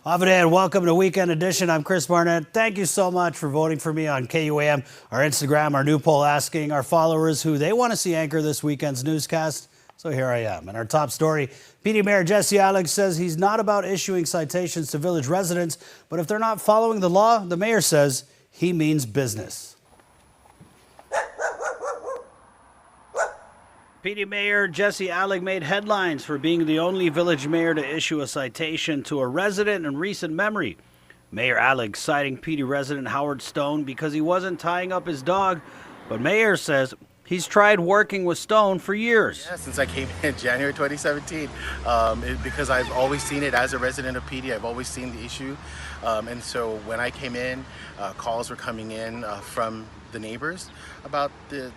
Ave and welcome to Weekend Edition. I'm Chris Barnett. Thank you so much for voting for me on KUAM, our Instagram, our new poll asking our followers who they want to see anchor this weekend's newscast. So here I am. And our top story, PD Mayor Jesse Alex says he's not about issuing citations to village residents, but if they're not following the law, the mayor says he means business. PD Mayor Jesse Alex made headlines for being the only village mayor to issue a citation to a resident in recent memory. Mayor Alex citing PD resident Howard Stone because he wasn't tying up his dog, but Mayor says he's tried working with Stone for years. Yeah, since I came in January 2017, because I've always seen it as a resident of PD. I've always seen the issue, and so when I came in, calls were coming in from the neighbors about the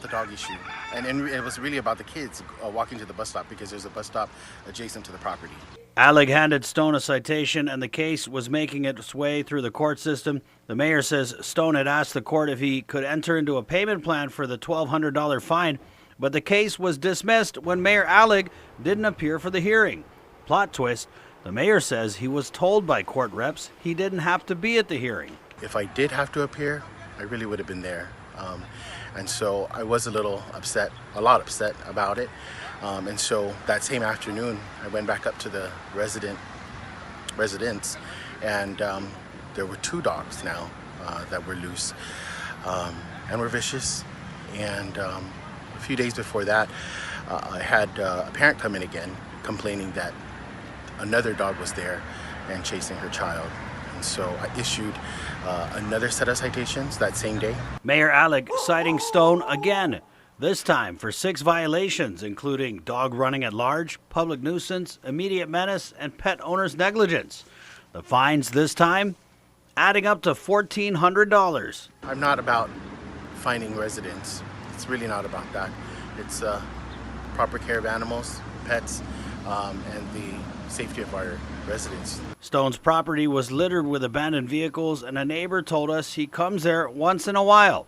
dog issue, and it was really about the kids walking to the bus stop because there's a bus stop adjacent to the property. Alex handed Stone a citation, and the case was making its way through the court system. The mayor says Stone had asked the court if he could enter into a payment plan for the $1,200 fine, but the case was dismissed when Mayor Alex didn't appear for the hearing. Plot twist, the mayor says he was told by court reps he didn't have to be at the hearing. If I did have to appear, I really would have been there. And so I was a lot upset about it. And so that same afternoon, I went back up to the residents, and there were 2 dogs now that were loose and were vicious. And a few days before that, I had a parent come in again complaining that another dog was there and chasing her child. And so I issued another set of citations that same day. Mayor Alex citing Stone again, this time for 6 violations, including dog running at large, public nuisance, immediate menace, and pet owner's negligence. The fines this time adding up to $1,400. I'm not about fining residents. It's really not about that. It's proper care of animals, pets, and the safety of our residents. Stone's property was littered with abandoned vehicles, and a neighbor told us he comes there once in a while.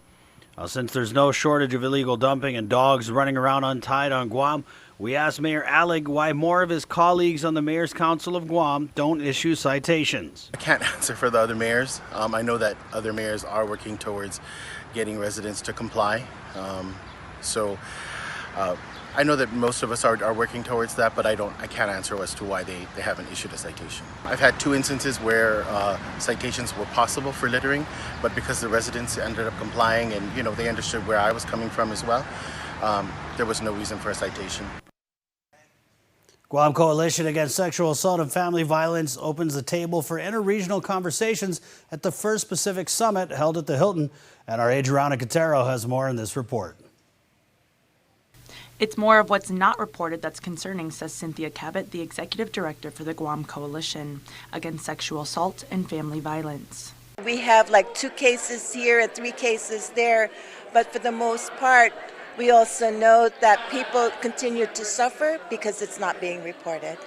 Since there's no shortage of illegal dumping and dogs running around untied on Guam, we asked Mayor Alex why more of his colleagues on the Mayor's Council of Guam don't issue citations. I can't answer for the other mayors. I know that other mayors are working towards getting residents to comply. I know that most of us are working towards that, but I can't answer as to why they haven't issued a citation. I've had 2 instances where citations were possible for littering, but because the residents ended up complying and they understood where I was coming from as well, there was no reason for a citation. Guam Coalition Against Sexual Assault and Family Violence opens the table for interregional conversations at the First Pacific Summit held at the Hilton, and our Adriana Quintero has more in this report. It's more of what's not reported that's concerning, says Cynthia Cabot, the executive director for the Guam Coalition Against Sexual Assault and Family Violence. We have like 2 cases here and 3 cases there, but for the most part, we also know that people continue to suffer because it's not being reported.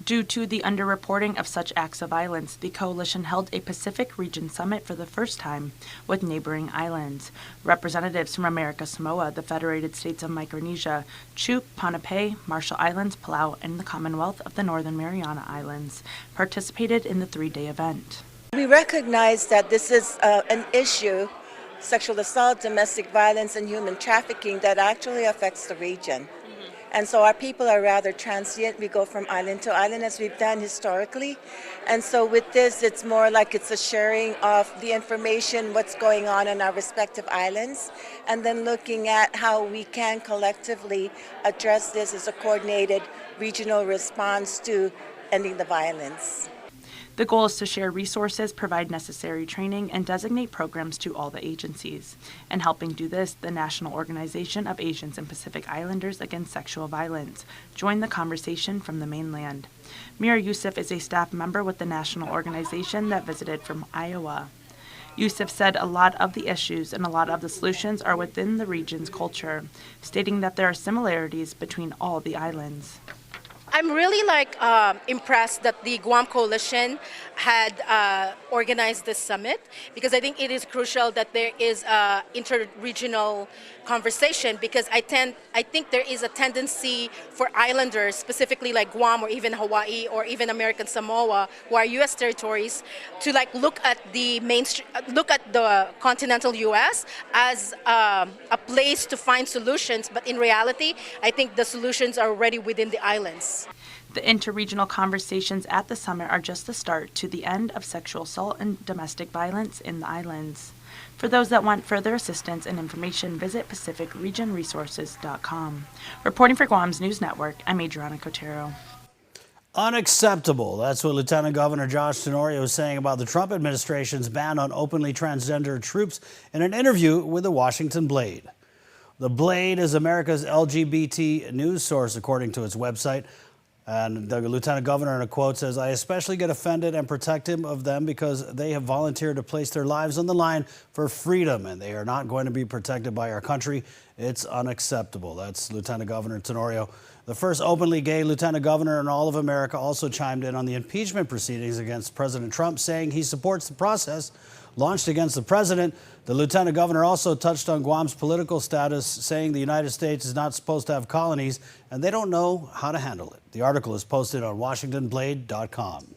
Due to the underreporting of such acts of violence, the coalition held a Pacific Region Summit for the first time with neighboring islands. Representatives from America Samoa, the Federated States of Micronesia, Chuuk, Ponape, Marshall Islands, Palau, and the Commonwealth of the Northern Mariana Islands participated in the 3-day event. We recognize that this is an issue, sexual assault, domestic violence, and human trafficking, that actually affects the region. And so our people are rather transient. We go from island to island as we've done historically. And so with this, it's more like it's a sharing of the information, what's going on our respective islands, and then looking at how we can collectively address this as a coordinated regional response to ending the violence. The goal is to share resources, provide necessary training, and designate programs to all the agencies. And helping do this, the National Organization of Asians and Pacific Islanders Against Sexual Violence joined the conversation from the mainland. Mira Yusuf is a staff member with the national organization that visited from Iowa. Yusuf said a lot of the issues and a lot of the solutions are within the region's culture, stating that there are similarities between all the islands. I'm really impressed that the Guam Coalition had organized this summit, because I think it is crucial that there is interregional conversation, because I think there is a tendency for islanders, specifically like Guam or even Hawaii or even American Samoa, who are U.S. territories, to look at the continental U.S. as a place to find solutions, but in reality, I think the solutions are already within the islands. The interregional conversations at the summit are just the start to the end of sexual assault and domestic violence in the islands. For those that want further assistance and information, visit PacificRegionResources.com. Reporting for Guam's News Network, I'm Adriana Cotero. Unacceptable. That's what Lieutenant Governor Josh Tenorio is saying about the Trump administration's ban on openly transgender troops in an interview with the Washington Blade. The Blade is America's LGBT news source, according to its website. And the Lieutenant Governor, in a quote, says, "I especially get offended and protective of them because they have volunteered to place their lives on the line for freedom, and they are not going to be protected by our country. It's unacceptable." That's Lieutenant Governor Tenorio. The first openly gay lieutenant governor in all of America also chimed in on the impeachment proceedings against President Trump, saying he supports the process launched against the president. The lieutenant governor also touched on Guam's political status, saying the United States is not supposed to have colonies and they don't know how to handle it. The article is posted on WashingtonBlade.com.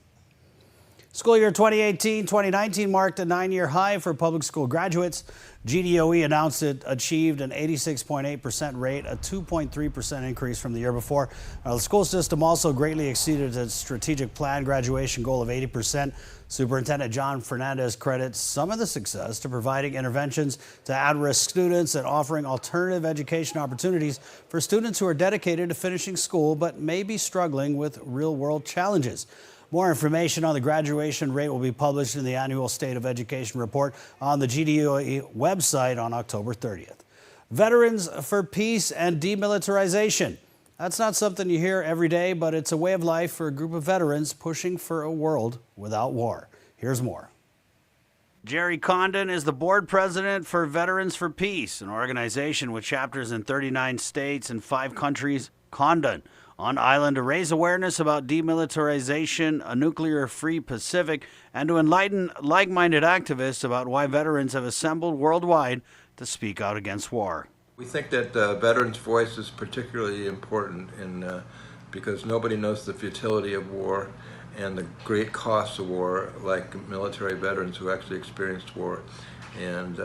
School year 2018-2019 marked a 9-year high for public school graduates. GDOE announced it achieved an 86.8% rate, a 2.3% increase from the year before. The school system also greatly exceeded its strategic plan graduation goal of 80%. Superintendent John Fernandez credits some of the success to providing interventions to at-risk students and offering alternative education opportunities for students who are dedicated to finishing school but may be struggling with real-world challenges. More information on the graduation rate will be published in the annual State of Education report on the GDOE website on October 30th. Veterans for Peace and Demilitarization. That's not something you hear every day, but it's a way of life for a group of veterans pushing for a world without war. Here's more. Jerry Condon is the board president for Veterans for Peace, an organization with chapters in 39 states and 5 countries. Condon on island to raise awareness about demilitarization, a nuclear-free Pacific, and to enlighten like-minded activists about why veterans have assembled worldwide to speak out against war. We think that veterans' voice is particularly important because nobody knows the futility of war and the great costs of war like military veterans who actually experienced war. And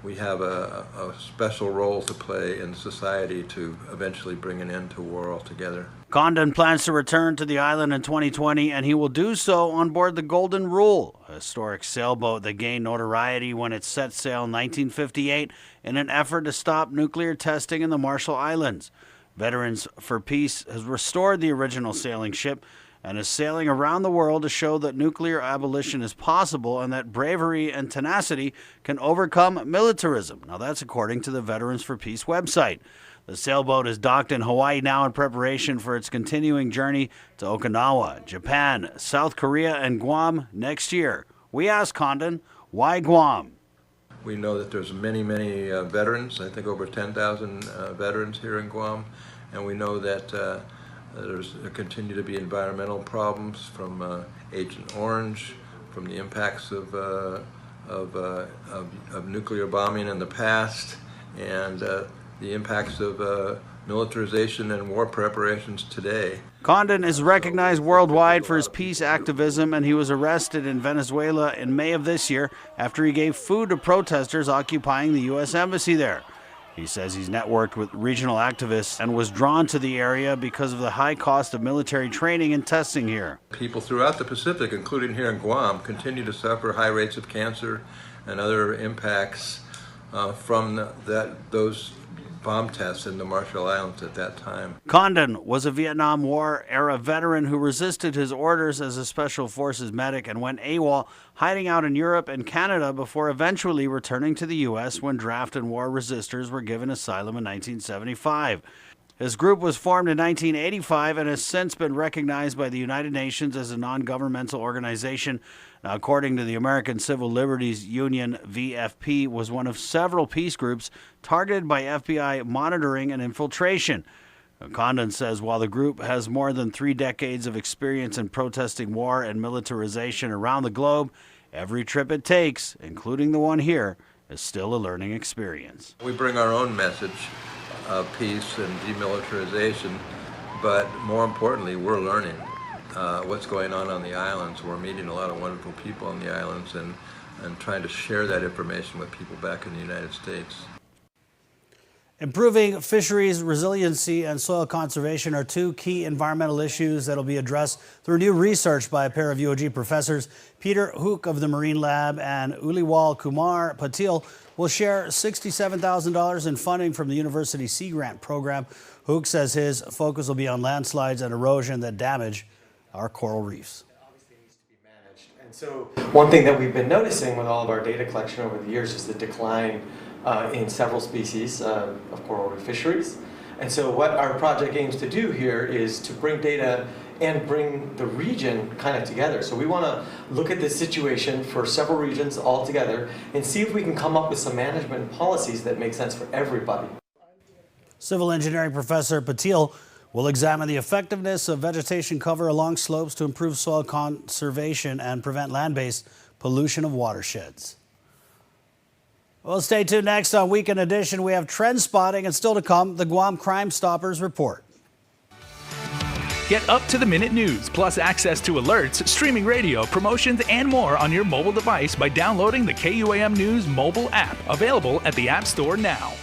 we have a special role to play in society to eventually bring an end to war altogether. Condon plans to return to the island in 2020, and he will do so on board the Golden Rule, a historic sailboat that gained notoriety when it set sail in 1958 in an effort to stop nuclear testing in the Marshall Islands. Veterans for Peace has restored the original sailing ship and is sailing around the world to show that nuclear abolition is possible and that bravery and tenacity can overcome militarism. Now, that's according to the Veterans for Peace website. The sailboat is docked in Hawaii now in preparation for its continuing journey to Okinawa, Japan, South Korea, and Guam next year. We asked Condon, why Guam? We know that there's many veterans, I think over 10,000 veterans here in Guam, and we know that there continue to be environmental problems from Agent Orange, from the impacts of nuclear bombing in the past, and the impacts of militarization and war preparations today. Condon is recognized worldwide for his peace activism, and he was arrested in Venezuela in May of this year after he gave food to protesters occupying the U.S. Embassy there. He says he's networked with regional activists and was drawn to the area because of the high cost of military training and testing here. People throughout the Pacific, including here in Guam, continue to suffer high rates of cancer and other impacts from those bomb tests in the Marshall Islands at that time. Condon was a Vietnam War-era veteran who resisted his orders as a Special Forces medic and went AWOL, hiding out in Europe and Canada before eventually returning to the U.S. when draft and war resistors were given asylum in 1975. His group was formed in 1985 and has since been recognized by the United Nations as a non-governmental organization. Now, according to the American Civil Liberties Union, VFP was one of several peace groups targeted by FBI monitoring and infiltration. Condon says while the group has more than 3 decades of experience in protesting war and militarization around the globe, every trip it takes, including the one here, is still a learning experience. We bring our own message of peace and demilitarization, but more importantly, we're learning what's going on the islands. We're meeting a lot of wonderful people on the islands and trying to share that information with people back in the United States. Improving fisheries resiliency and soil conservation are 2 key environmental issues that will be addressed through new research by a pair of UOG professors. Peter Hook of the Marine Lab and Uliwal Kumar Patil will share $67,000 in funding from the University Sea Grant program. Hook says his focus will be on landslides and erosion that damage our coral reefs. And so one thing that we've been noticing with all of our data collection over the years is the decline in several species of coral reef fisheries. And so what our project aims to do here is to bring data and bring the region kind of together. So we want to look at this situation for several regions all together and see if we can come up with some management policies that make sense for everybody. Civil engineering professor Patil will examine the effectiveness of vegetation cover along slopes to improve soil conservation and prevent land-based pollution of watersheds. Well, stay tuned. Next on Weekend Edition, we have trend spotting, and still to come, the Guam Crime Stoppers report. Get up-to-the-minute news, plus access to alerts, streaming radio, promotions, and more on your mobile device by downloading the KUAM News mobile app, available at the App Store now.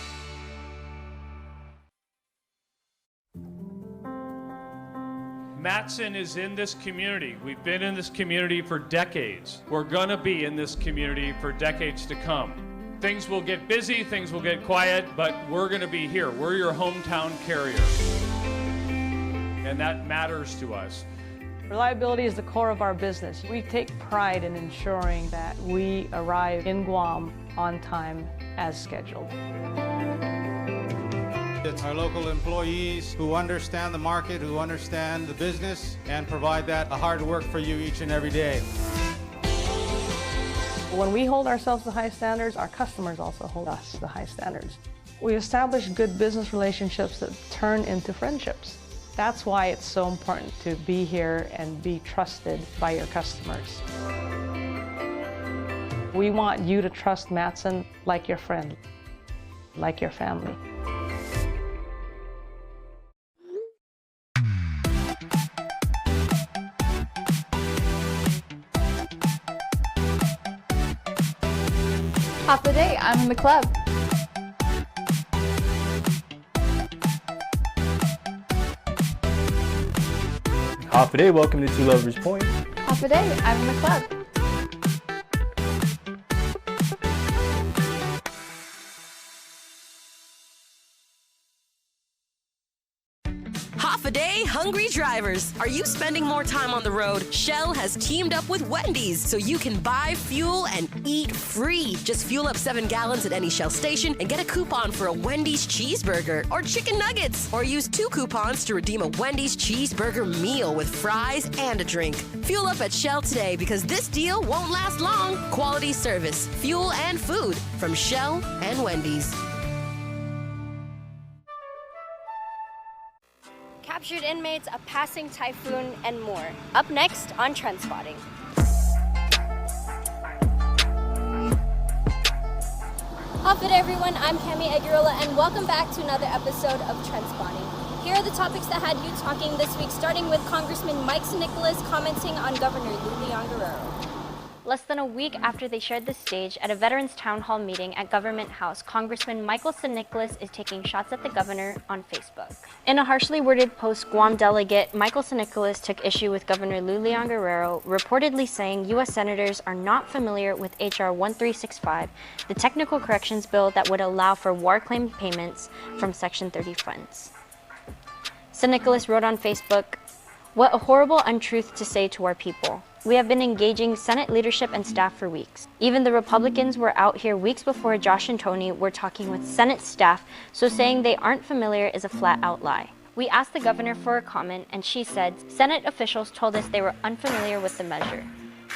Matson is in this community. We've been in this community for decades. We're going to be in this community for decades to come. Things will get busy, things will get quiet, but we're going to be here. We're your hometown carrier. And that matters to us. Reliability is the core of our business. We take pride in ensuring that we arrive in Guam on time as scheduled. It's our local employees who understand the market, who understand the business, and provide that hard work for you each and every day. When we hold ourselves to high standards, our customers also hold us to high standards. We establish good business relationships that turn into friendships. That's why it's so important to be here and be trusted by your customers. We want you to trust Matson like your friend, like your family. Half the day, I'm in the club. Half a day, welcome to Two Lovers Point. Half a day, I'm in the club. Half a day, hungry drivers. Are you spending more time on the road? Shell has teamed up with Wendy's so you can buy fuel and eat free. Just fuel up 7 gallons at any Shell station and get a coupon for a Wendy's cheeseburger or chicken nuggets. Or use 2 coupons to redeem a Wendy's cheeseburger meal with fries and a drink. Fuel up at Shell today because this deal won't last long. Quality service, fuel and food from Shell and Wendy's. Captured inmates, a passing typhoon, and more. Up next on Trend Spotting. Half it everyone, I'm Cami Aguirola, and welcome back to another episode of Trend Spotting. Here are the topics that had you talking this week, starting with Congressman Mike Nicholas commenting on Governor Lou Leon Guerrero. Less than a week after they shared the stage at a Veterans Town Hall meeting at Government House, Congressman Michael Nicholas is taking shots at the governor on Facebook. In a harshly worded post, Guam delegate Michael Nicholas took issue with Governor Lou Leon Guerrero, reportedly saying U.S. senators are not familiar with H.R. 1365, the technical corrections bill that would allow for war claim payments from Section 30 funds. Nicholas wrote on Facebook, "What a horrible untruth to say to our people. We have been engaging Senate leadership and staff for weeks. Even the Republicans were out here weeks before Josh and Tony were talking with Senate staff, so saying they aren't familiar is a flat-out lie. We asked the governor for a comment, and she said, Senate officials told us they were unfamiliar with the measure.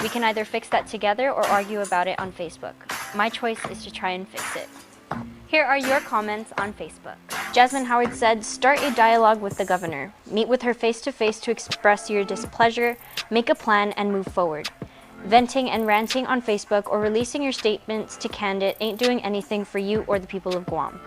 We can either fix that together or argue about it on Facebook. My choice is to try and fix it." Here are your comments on Facebook. Jasmine Howard said, start a dialogue with the governor. Meet with her face-to-face to express your displeasure, make a plan, and move forward. Venting and ranting on Facebook or releasing your statements to Candid ain't doing anything for you or the people of Guam.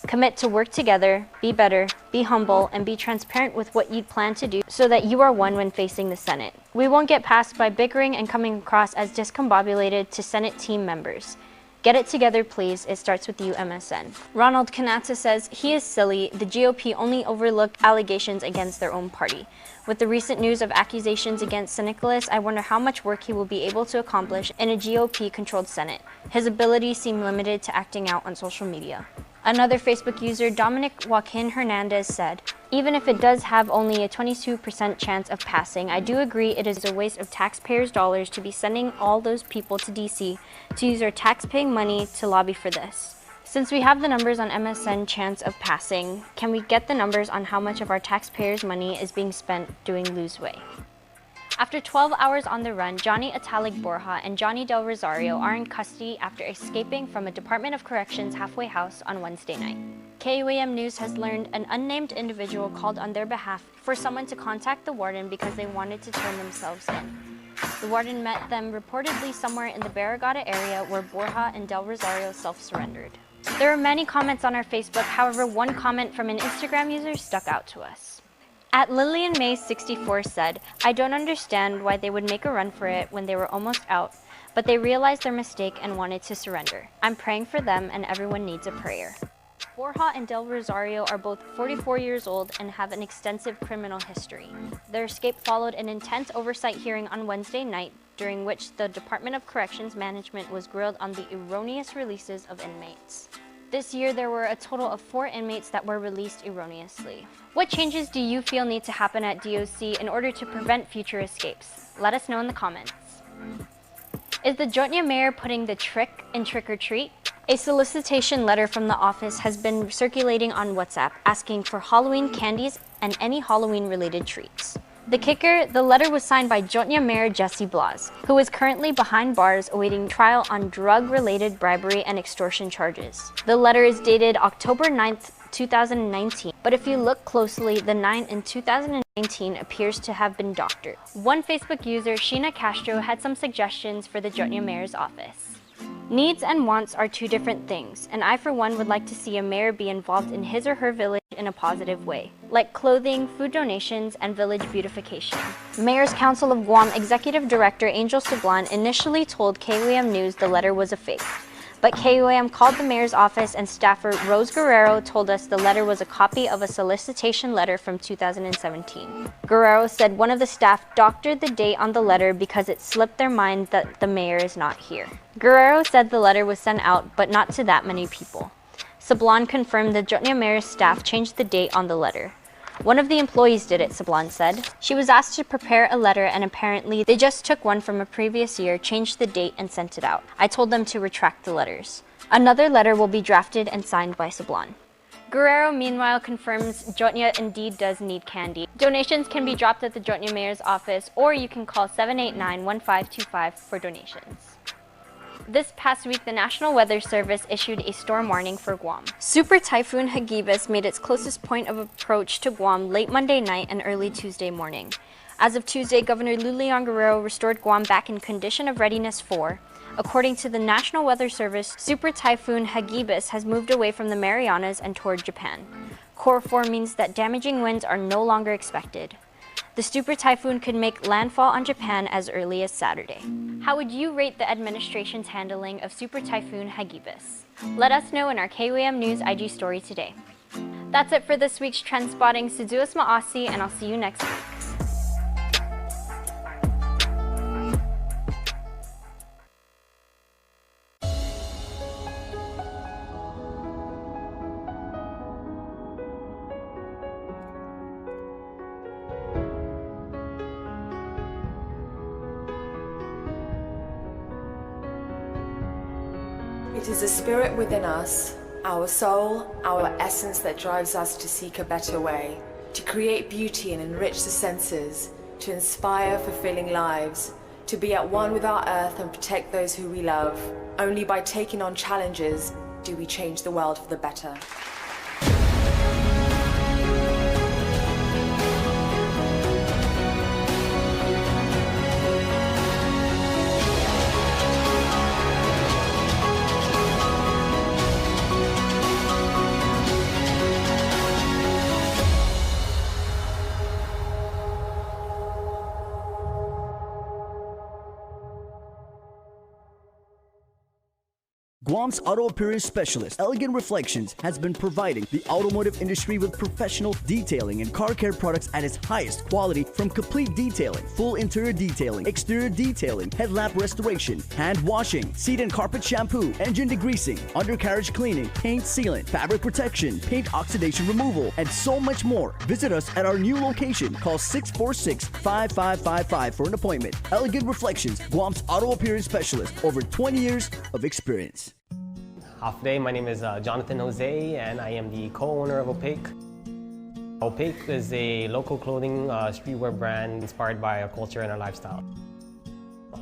Commit to work together, be better, be humble, and be transparent with what you plan to do so that you are one when facing the Senate. We won't get passed by bickering and coming across as discombobulated to Senate team members. Get it together, please. It starts with you, MSN. Ronald Kanata says, he is silly. The GOP only overlooked allegations against their own party. With the recent news of accusations against Nicholas, I wonder how much work he will be able to accomplish in a GOP-controlled Senate. His abilities seem limited to acting out on social media. Another Facebook user, Dominic Joaquin Hernandez, said, even if it does have only a 22% chance of passing, I do agree it is a waste of taxpayers' dollars to be sending all those people to DC to use our tax-paying money to lobby for this. Since we have the numbers on MSN chance of passing, can we get the numbers on how much of our taxpayers' money is being spent doing Lose Way? After 12 hours on the run, Johnny Atalig Borja and Johnny Del Rosario are in custody after escaping from a Department of Corrections halfway house on Wednesday night. KUAM News has learned an unnamed individual called on their behalf for someone to contact the warden because they wanted to turn themselves in. The warden met them reportedly somewhere in the Barragata area where Borja and Del Rosario self-surrendered. There are many comments on our Facebook, however, one comment from an Instagram user stuck out to us. At Lillian May 64 said, I don't understand why they would make a run for it when they were almost out, but they realized their mistake and wanted to surrender. I'm praying for them and everyone needs a prayer. Borja and Del Rosario are both 44 years old and have an extensive criminal history. Their escape followed an intense oversight hearing on Wednesday night, during which the Department of Corrections Management was grilled on the erroneous releases of inmates. This year, there were a total of 4 inmates that were released erroneously. What changes do you feel need to happen at DOC in order to prevent future escapes? Let us know in the comments. Is the Jotnya mayor putting the trick in trick or treat? A solicitation letter from the office has been circulating on WhatsApp asking for Halloween candies and any Halloween-related treats. The kicker, the letter was signed by Jotnya Mayor Jesse Blas, who is currently behind bars awaiting trial on drug-related bribery and extortion charges. The letter is dated October 9th, 2019, but if you look closely, the 9 in 2019 appears to have been doctored. One Facebook user, Sheena Castro, had some suggestions for the Jotnya Mayor's office. Needs and wants are two different things, and I for one would like to see a mayor be involved in his or her village in a positive way, like clothing, food donations, and village beautification. Mayor's Council of Guam Executive Director Angel Sublan initially told KUAM News the letter was a fake, but KUAM called the mayor's office and staffer Rose Guerrero told us the letter was a copy of a solicitation letter from 2017. Guerrero said one of the staff doctored the date on the letter because it slipped their mind that the mayor is not here. Guerrero said the letter was sent out, but not to that many people. Sablan confirmed the Jotnya mayor's staff changed the date on the letter. One of the employees did it, Sablan said. She was asked to prepare a letter and apparently they just took one from a previous year, changed the date, and sent it out. I told them to retract the letters. Another letter will be drafted and signed by Sablan. Guerrero, meanwhile, confirms Jotnya indeed does need candy. Donations can be dropped at the Jotnya mayor's office, or you can call 789-1525 for donations. This past week, the National Weather Service issued a storm warning for Guam. Super Typhoon Hagibis made its closest point of approach to Guam late Monday night and early Tuesday morning. As of Tuesday, Governor Lulian Guerrero restored Guam back in condition of readiness 4. According to the National Weather Service, Super Typhoon Hagibis has moved away from the Marianas and toward Japan. Core 4 means that damaging winds are no longer expected. The Super Typhoon could make landfall on Japan as early as Saturday. How would you rate the administration's handling of Super Typhoon Hagibis? Let us know in our KUAM News IG story today. That's it for this week's Trend Spotting. Suzuas Maasi, and I'll see you next week. It is the spirit within us, our soul, our essence that drives us to seek a better way, to create beauty and enrich the senses, to inspire fulfilling lives, to be at one with our earth and protect those who we love. Only by taking on challenges do we change the world for the better. Guam's auto appearance specialist, Elegant Reflections, has been providing the automotive industry with professional detailing and car care products at its highest quality, from complete detailing, full interior detailing, exterior detailing, headlamp restoration, hand washing, seat and carpet shampoo, engine degreasing, undercarriage cleaning, paint sealant, fabric protection, paint oxidation removal, and so much more. Visit us at our new location. Call 646-5555 for an appointment. Elegant Reflections, Guam's auto appearance specialist. Over 20 years of experience. Off day, my name is Jonathan Jose, and I am the co-owner of Opaque. Opaque is a local clothing streetwear brand inspired by our culture and our lifestyle.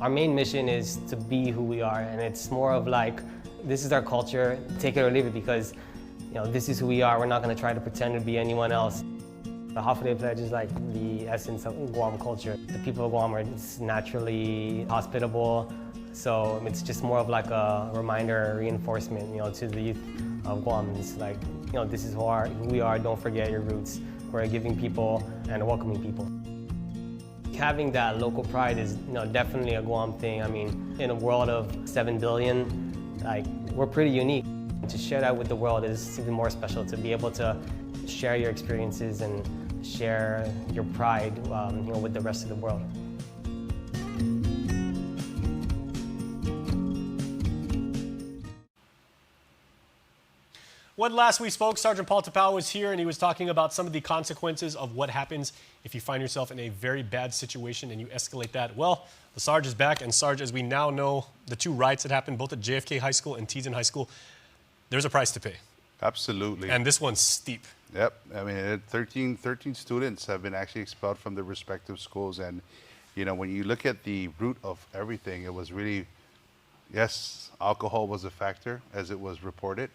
Our main mission is to be who we are, and it's more of like, this is our culture, take it or leave it, because this is who we are. We're not going to try to pretend to be anyone else. The Hafa Pledge is like the essence of Guam culture. The people of Guam are just naturally hospitable, so it's just more of like a reminder, reinforcement, to the youth of Guam. It's like, this is who we are. Don't forget your roots. We're a giving people and a welcoming people. Having that local pride is definitely a Guam thing. I mean, in a world of 7 billion, like, we're pretty unique. To share that with the world is even more special, to be able to share your experiences and share your pride with the rest of the world. When last we spoke, Sergeant Paul Tapao was here, and he was talking about some of the consequences of what happens if you find yourself in a very bad situation and you escalate that. Well, the Sarge is back, and Sarge, as we now know, the two riots that happened both at JFK High School and Teason High School, there's a price to pay. Absolutely. And this one's steep. Yep. I mean, 13 students have been actually expelled from their respective schools. And, when you look at the root of everything, it was really, yes, alcohol was a factor, as it was reported,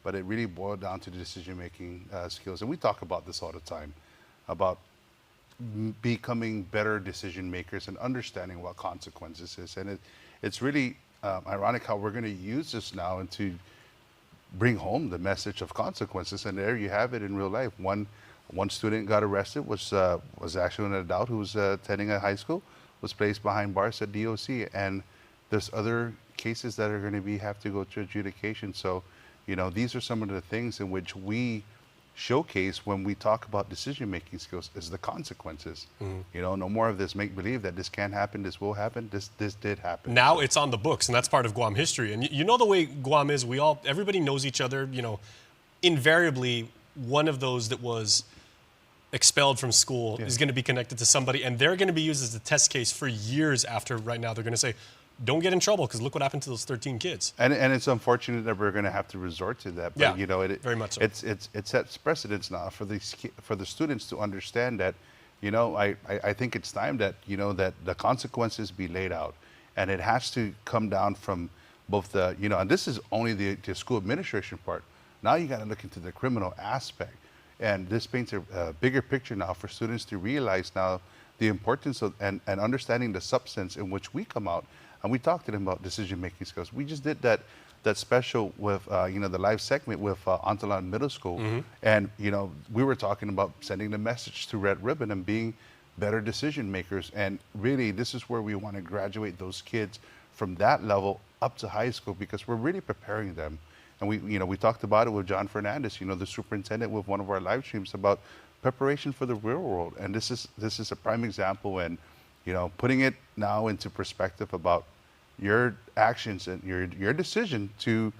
but it really boiled down to the decision-making skills. And we talk about this all the time, about becoming better decision makers and understanding what consequences is. And it's really ironic how we're going to use this now and to bring home the message of consequences. And there you have it in real life. One student got arrested, was actually an adult who was attending a high school, was placed behind bars at DOC. And there's other cases that are going to have to go to adjudication. So, these are some of the things in which we showcase when we talk about decision-making skills, is the consequences. No more of this make-believe that this can't happen, this will happen. This did happen. Now it's on the books, and that's part of Guam history. And the way Guam is, everybody knows each other. Invariably, one of those that was expelled from school is going to be connected to somebody, and they're going to be used as a test case for years after. Right now, they're going to say, don't get in trouble, because look what happened to those 13 kids. And it's unfortunate that we're going to have to resort to that. But, very much so. It sets precedence now for the students to understand that, I think it's time that, that the consequences be laid out. And it has to come down from both the, and this is only the school administration part. Now you got to look into the criminal aspect. And this paints a bigger picture now for students to realize now the importance of and understanding the substance in which we come out. And we talked to them about decision-making skills. We just did that special with, the live segment with Antolon Middle School. And, we were talking about sending the message to Red Ribbon and being better decision makers. And really, this is where we want to graduate those kids from that level up to high school, because we're really preparing them. And we talked about it with John Fernandez, the superintendent, with one of our live streams about preparation for the real world. And this is a prime example. And putting it now into perspective about your actions and your decision to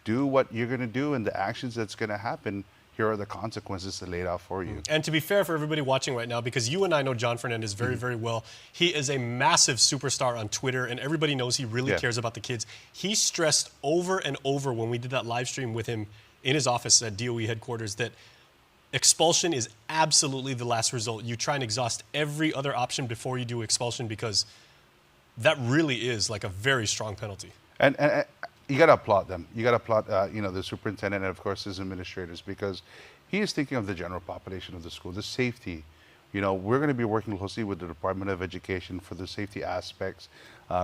do what you're going to do and the actions that's going to happen. Here are the consequences that laid out for you. And to be fair for everybody watching right now, because you and I know John Fernandez very, very well, he is a massive superstar on Twitter, and everybody knows he really cares about the kids. He stressed over and over when we did that live stream with him in his office at DOE headquarters that expulsion is absolutely the last result. You try and exhaust every other option before you do expulsion, because that really is like a very strong penalty. And you got to applaud them. You got to applaud, the superintendent and, of course, his administrators, because he is thinking of the general population of the school, the safety. We're going to be working closely with the Department of Education for the safety aspects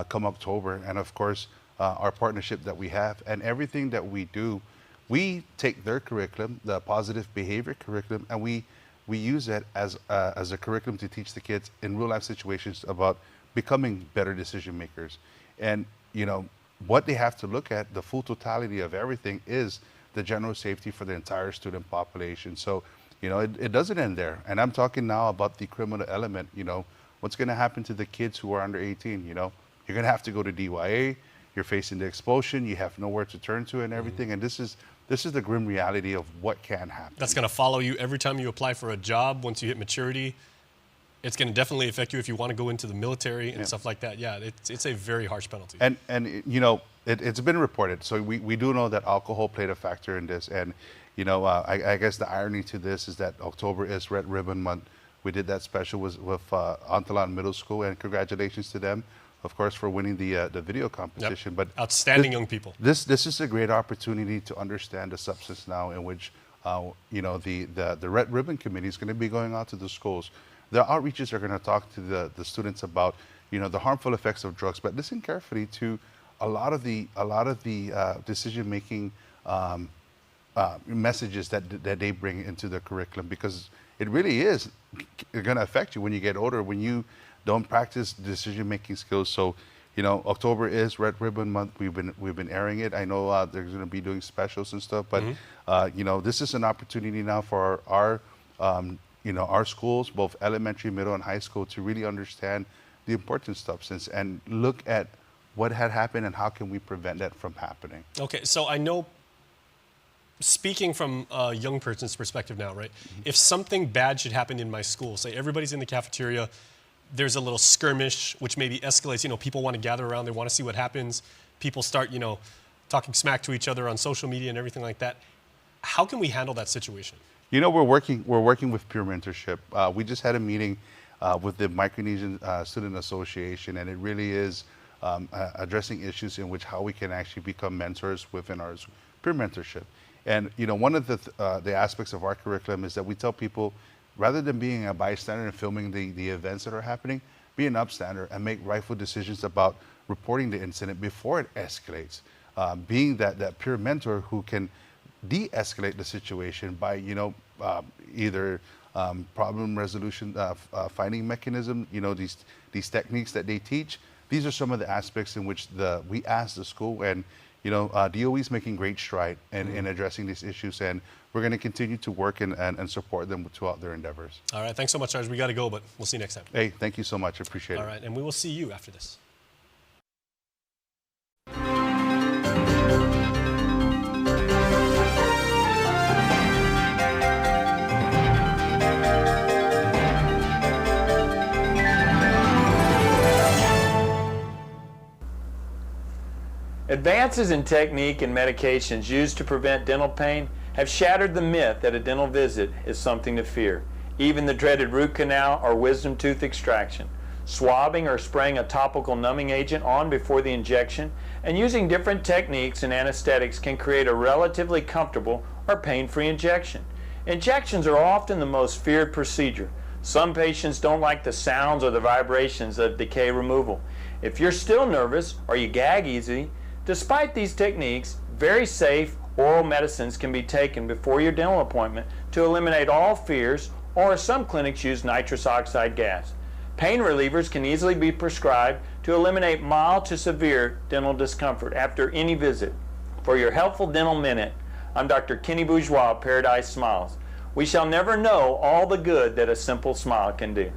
come October. And, of course, our partnership that we have and everything that we do, we take their curriculum, the positive behavior curriculum, and we use it as a curriculum to teach the kids in real life situations about becoming better decision makers. And what they have to look at, the full totality of everything, is the general safety for the entire student population. So, it doesn't end there. And I'm talking now about the criminal element. What's going to happen to the kids who are under 18? You're going to have to go to DYA. You're facing the expulsion. You have nowhere to turn to and everything. And this is the grim reality of what can happen. That's going to follow you every time you apply for a job. Once you hit maturity, it's going to definitely affect you if you want to go into the military and stuff like that. Yeah, it's a very harsh penalty. And it's been reported. So we do know that alcohol played a factor in this. And I guess the irony to this is that October is Red Ribbon Month. We did that special with Antolon Middle School, and congratulations to them, of course, for winning the video competition. Yep. But outstanding young people. This is a great opportunity to understand the substance now, in which the Red Ribbon Committee is going to be going out to the schools. The outreaches are going to talk to the students about the harmful effects of drugs, but listen carefully to a lot of the decision making messages that they bring into the curriculum, because it really is going to affect you when you get older, when you don't practice decision-making skills. So, October is Red Ribbon Month. We've been airing it. I know they're going to be doing specials and stuff, but this is an opportunity now for our schools, both elementary, middle, and high school, to really understand the importance of substance and look at what had happened and how can we prevent that from happening. Okay, so I know, speaking from a young person's perspective now, right? If something bad should happen in my school, say everybody's in the cafeteria, there's a little skirmish, which maybe escalates, people want to gather around, they want to see what happens. People start, talking smack to each other on social media and everything like that. How can we handle that situation? We're working with peer mentorship. We just had a meeting with the Micronesian Student Association, and it really is addressing issues in which how we can actually become mentors within our peer mentorship. And one of the aspects of our curriculum is that we tell people, rather than being a bystander and filming the events that are happening, be an upstander and make rightful decisions about reporting the incident before it escalates. Being that peer mentor who can de-escalate the situation by either problem resolution finding mechanism, these techniques that they teach. These are some of the aspects in which we ask the school, and DOE is making great stride in addressing these issues, and we're going to continue to work and support them throughout their endeavors. All right, thanks so much, Sarge. We got to go, but we'll see you next time. Hey, thank you so much. I appreciate it. All right, and we will see you after this. Advances in technique and medications used to prevent dental pain have shattered the myth that a dental visit is something to fear. Even the dreaded root canal or wisdom tooth extraction. Swabbing or spraying a topical numbing agent on before the injection, and using different techniques and anesthetics can create a relatively comfortable or pain-free injection. Injections are often the most feared procedure. Some patients don't like the sounds or the vibrations of decay removal. If you're still nervous or you gag easy, despite these techniques, very safe oral medicines can be taken before your dental appointment to eliminate all fears, or some clinics use nitrous oxide gas. Pain relievers can easily be prescribed to eliminate mild to severe dental discomfort after any visit. For your Helpful Dental Minute, I'm Dr. Kenny Bourgeois of Paradise Smiles. We shall never know all the good that a simple smile can do.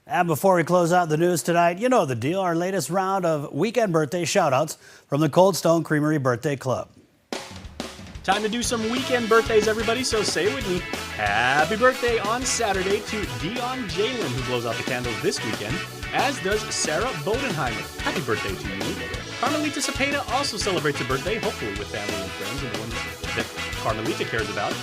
And before we close out the news tonight, you know the deal, our latest round of weekend birthday shout-outs from the Cold Stone Creamery Birthday Club. Time to do some weekend birthdays, everybody, so say it with me. Happy birthday on Saturday to Dion Jalen, who blows out the candles this weekend, as does Sarah Bodenheimer. Happy birthday to you. Carmelita Cepeda also celebrates a birthday, hopefully with family and friends and the ones that Carmelita cares about.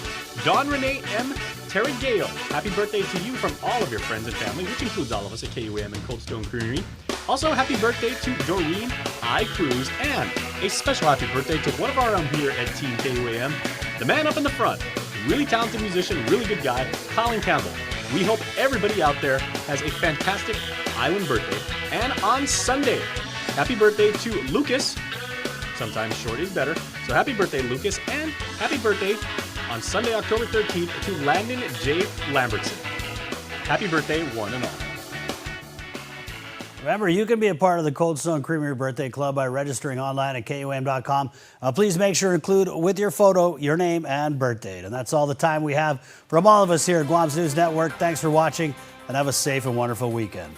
Dawn Renee M. Terragale, happy birthday to you from all of your friends and family, which includes all of us at KUAM and Cold Stone Creamery. Also, happy birthday to Doreen I. Cruz, and a special happy birthday to one of our own here at Team KUAM, the man up in the front, really talented musician, really good guy, Colin Campbell. We hope everybody out there has a fantastic island birthday. And on Sunday, happy birthday to Lucas Sometimes short is better. So happy birthday, Lucas, and happy birthday on Sunday, October 13th to Landon J. Lambertson. Happy birthday, one and all. Remember, you can be a part of the Cold Stone Creamery Birthday Club by registering online at KUAM.com. Please make sure to include with your photo your name and birth date. And that's all the time we have from all of us here at Guam's News Network. Thanks for watching, and have a safe and wonderful weekend.